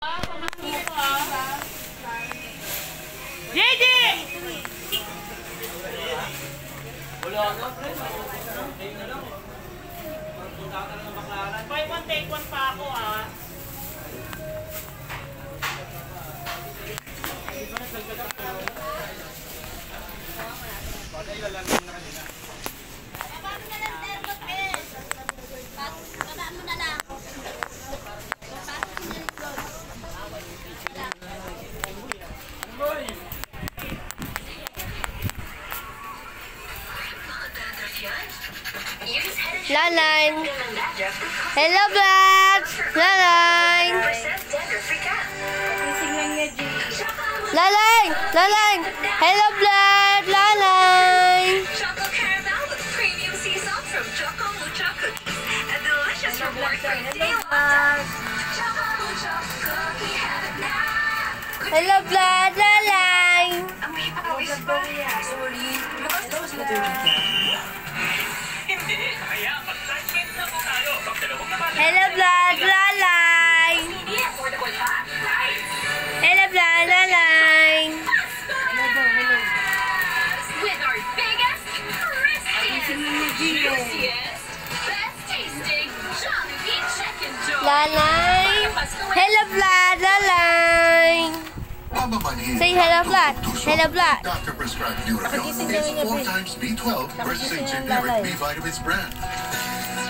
JJ! Wala na, pre. Take na lang. Punta ka ng baklaran. Buy one, take one pa ako, ah. Baka ilalagay na kanina. Baba mo na lang, Termo, Pes. Baba mo na lang. Lalan. Hello, vlogs. Lalan. Lalan. Lalan. Hello, vlog. Lalan. Chocolate caramel with premium sea salt from Choco Mucho Cookies. A delicious reward for day one. Choco Mucho Cookie, have it now. Hello, vlog. Lalan. Amoy pawis ba? Sorry. Lukas na ba? Hindi. Kaya mag-side na po tayo. Pagdalawang naman. Hello, vlog. Lalan. Hindi affordable pa. Right? Hello, vlog. Lalan. With our biggest, crispiest, juiciest, best tasting Jollibee Chicken Joy. Lalan. Hello, vlog. Lalan. Say hello, vlog. Hello, vlog. Doctor prescribed Nurofen. It's 4 times B12 versus a generic B vitamins brand.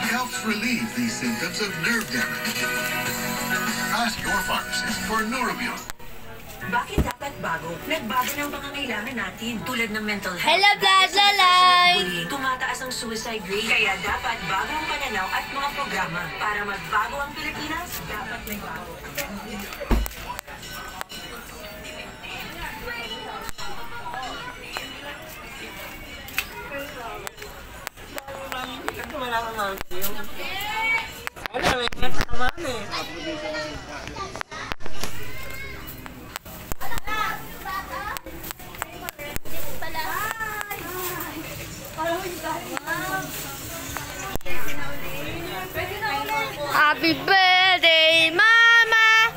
Helps relieve these symptoms of nerve damage. Ask your pharmacist for Nurofen. Bakit dapat bago? Nagbago ng pangangailangan natin tulad ng mental health. Hello, vlog. Lalan. Tumataas ang suicide rate. Kaya dapat bago ang pananaw at mga programa. Para magbago ang Pilipinas, dapat may bago. Wala ka nga. Ano, may natamaan eh. Happy birthday, Mama!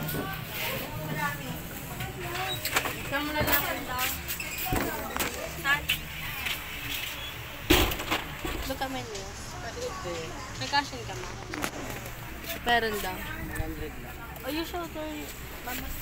Look at my nails. May cashin ka, ma? Meron daw. 100 lang. Oh, you should go. Mama's.